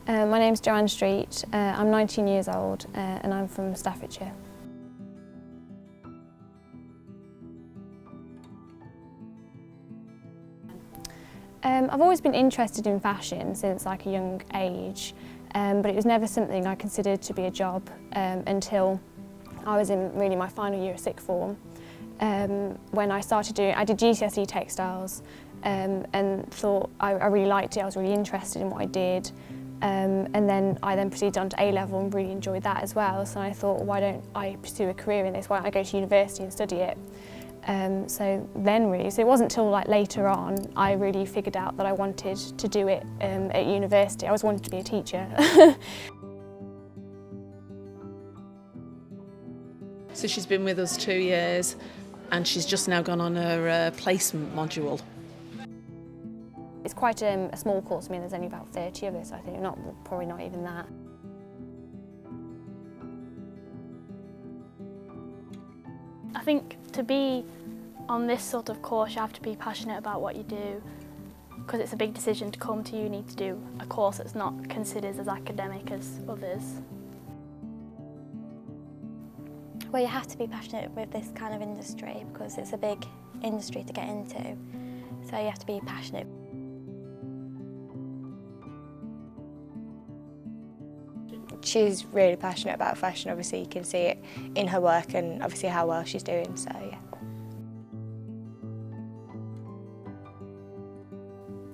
My name's Joanne Street, I'm 19 years old and I'm from Staffordshire. I've always been interested in fashion since like a young age, but it was never something I considered to be a job until I was in really my final year of sixth form. When I did GCSE textiles and thought I really liked it, I was really interested in what I did. And then I proceeded on to A-level and really enjoyed that as well. So I thought, why don't I pursue a career in this? Why don't I go to university and study it? So it wasn't till like later on I really figured out that I wanted to do it at university. I always wanted to be a teacher. So she's been with us 2 years and she's just now gone on her placement module. It's quite a small course. I mean, there's only about 30 of us, I think, probably not even that. I think to be on this sort of course you have to be passionate about what you do, because it's a big decision to come to uni to do a course that's not considered as academic as others. Well, you have to be passionate with this kind of industry because it's a big industry to get into, so you have to be passionate. She's really passionate about fashion. Obviously you can see it in her work and obviously how well she's doing, so yeah.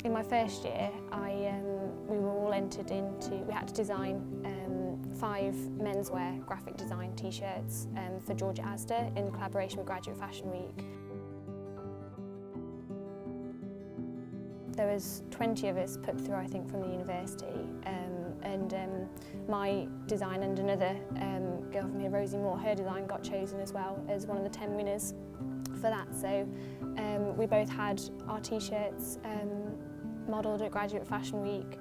In my first year, we were all entered into, we had to design 5 menswear graphic design t-shirts for Georgia Asda in collaboration with Graduate Fashion Week. There was 20 of us put through, I think, from the university, and my design and another girl from here, Rosie Moore, her design got chosen as well as one of the 10 winners for that. So we both had our t-shirts modelled at Graduate Fashion Week.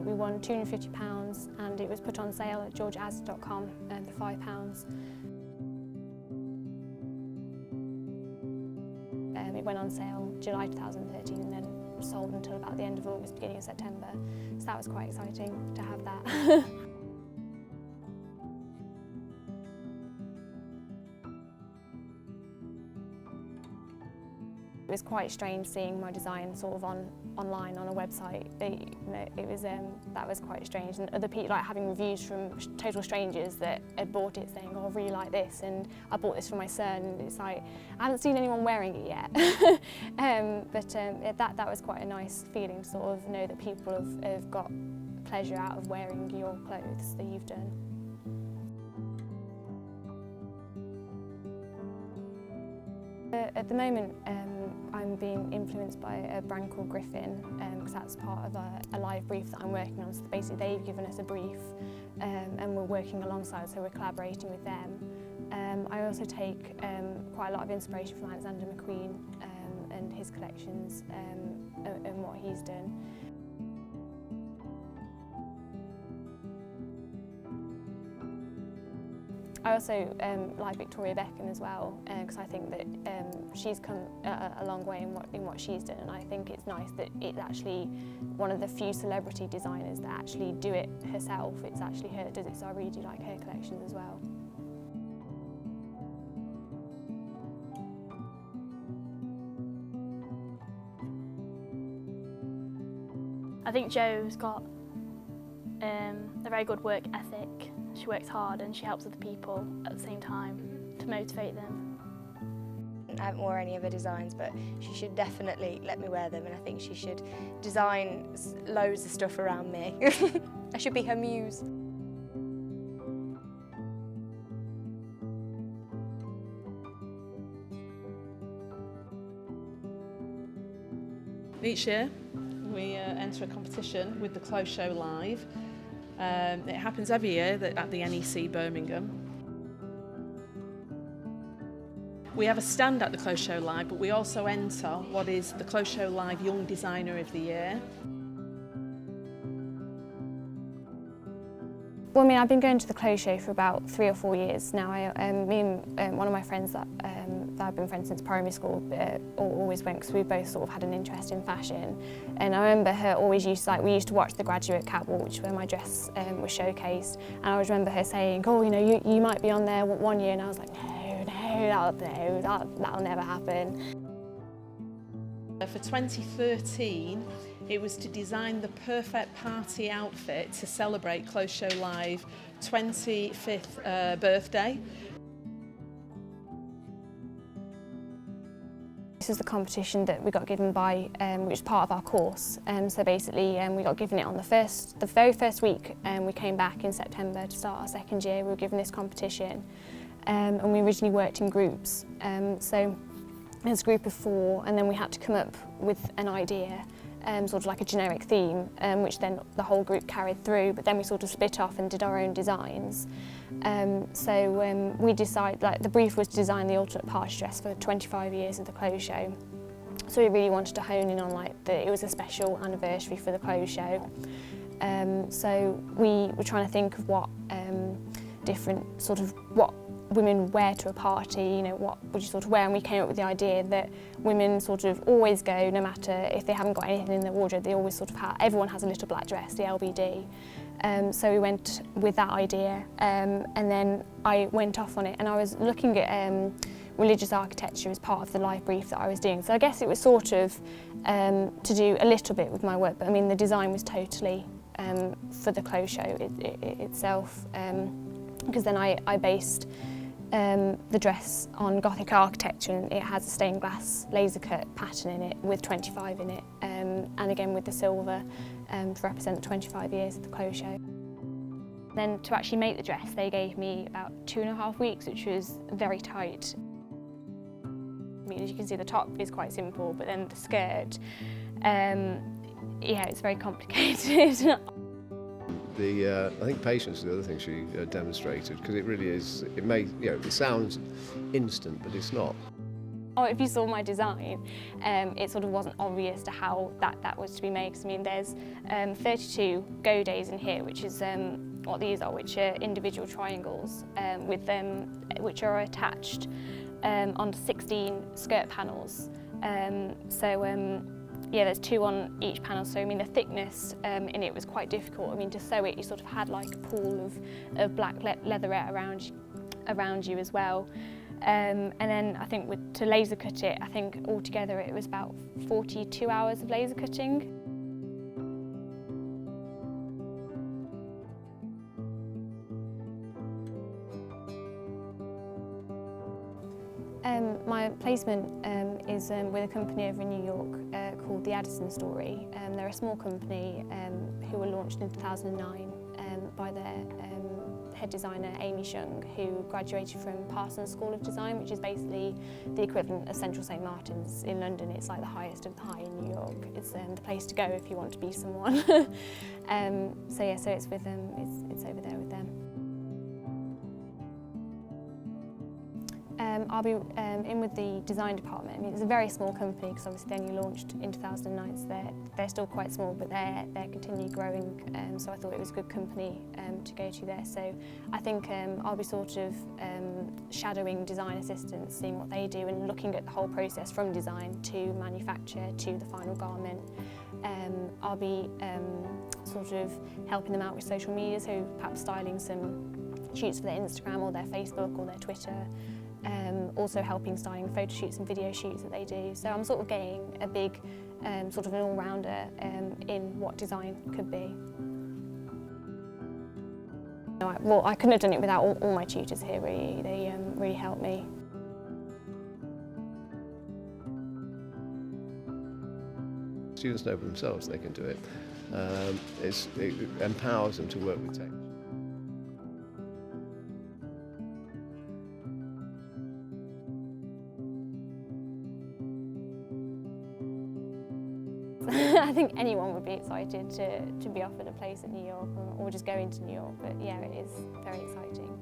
We won £250 and it was put on sale at georgeasda.com for £5. It went on sale July 2013 and then sold until about the end of August, beginning of September. So that was quite exciting to have that. It was quite strange seeing my design sort of online on a website. That was quite strange, and other people like having reviews from total strangers that had bought it, saying, "Oh, I really like this," and I bought this for my son. And it's like I haven't seen anyone wearing it yet, that was quite a nice feeling to sort of know that people have got pleasure out of wearing your clothes that you've done. At the moment, I'm being influenced by a brand called Griffin, because that's part of a live brief that I'm working on. So basically they've given us a brief and we're working alongside, so we're collaborating with them. I also take quite a lot of inspiration from Alexander McQueen and his collections and what he's done. I also like Victoria Beckham as well, because I think that she's come a long way in what she's done, and I think it's nice that it's actually one of the few celebrity designers that actually do it herself. It's actually her that does it, so I really do like her collections as well. I think Jo's got a very good work ethic. She works hard and she helps other people at the same time to motivate them. I haven't worn any of her designs, but she should definitely let me wear them, and I think she should design loads of stuff around me. I should be her muse. Each year we enter a competition with the Clothes Show Live. It happens every year at the NEC Birmingham. We have a stand at the Clothes Show Live, but we also enter what is the Clothes Show Live Young Designer of the Year. Well, I mean, I've been going to the clothes show for about 3 or 4 years now. Me and one of my friends that I've been friends since primary school, but always went because we both sort of had an interest in fashion. And I remember her always we used to watch the graduate catwalk, which is where my dress was showcased. And I always remember her saying, oh, you know, you might be on there one year. And I was like, that'll never happen. For 2013, it was to design the perfect party outfit to celebrate Clothes Show Live 25th birthday. This was the competition that we got given by, which was part of our course. So basically, we got given it on the very first week. We came back in September to start our second year. We were given this competition, and we originally worked in groups. So there's a group of 4, and then we had to come up with an idea, sort of like a generic theme, which then the whole group carried through. But then we sort of split off and did our own designs. We decided, like, the brief was to design the ultimate party dress for 25 years of the Clothes Show. So we really wanted to hone in on, like, it was a special anniversary for the Clothes Show. So we were trying to think of what different sort of what women wear to a party, you know, what would you sort of wear, and we came up with the idea that women sort of always go, no matter if they haven't got anything in their wardrobe, they always sort of everyone has a little black dress, the LBD. So we went with that idea, and then I went off on it, and I was looking at religious architecture as part of the live brief that I was doing. So I guess it was sort of to do a little bit with my work, but I mean the design was totally for the Clothes Show itself, because then I based the dress on Gothic architecture, and it has a stained glass laser cut pattern in it with 25 in it, and again with the silver to represent the 25 years of the Clothes Show. Then to actually make the dress, they gave me about 2.5 weeks, which was very tight. I mean, as you can see, the top is quite simple, but then the skirt, yeah, it's very complicated. I think patience is the other thing she demonstrated, because it really is, it sounds instant, but it's not. Oh, if you saw my design, it sort of wasn't obvious to how that was to be made. 'Cause, I mean, there's 32 go days in here, which is what these are, which are individual triangles with which are attached onto 16 skirt panels. Yeah, there's 2 on each panel, so I mean the thickness in it was quite difficult. I mean, to sew it, you sort of had like a pool of black leatherette around you as well. And then I think to laser cut it, I think altogether it was about 42 hours of laser cutting. My placement is with a company over in New York called The Addison Story. They're a small company who were launched in 2009 by their head designer Amy Shung, who graduated from Parsons School of Design, which is basically the equivalent of Central St Martin's in London. It's like the highest of the high in New York. It's the place to go if you want to be someone. So yeah, so it's with them. It's over there with them. I'll be in with the design department. I mean, it's a very small company because obviously they only launched in 2009, so they're still quite small, but they're continually growing. So I thought it was a good company to go to there. So I think I'll be sort of shadowing design assistants, seeing what they do, and looking at the whole process from design to manufacture to the final garment. I'll be sort of helping them out with social media, so perhaps styling some shoots for their Instagram or their Facebook or their Twitter. Also helping styling photo shoots and video shoots that they do. So I'm sort of getting a big sort of an all-rounder in what design could be. Well, I couldn't have done it without all my tutors here, really. They really helped me. Students know for themselves they can do it. It empowers them to work with tech. I think anyone would be excited to be offered a place at New York or just go into New York, but yeah, it is very exciting.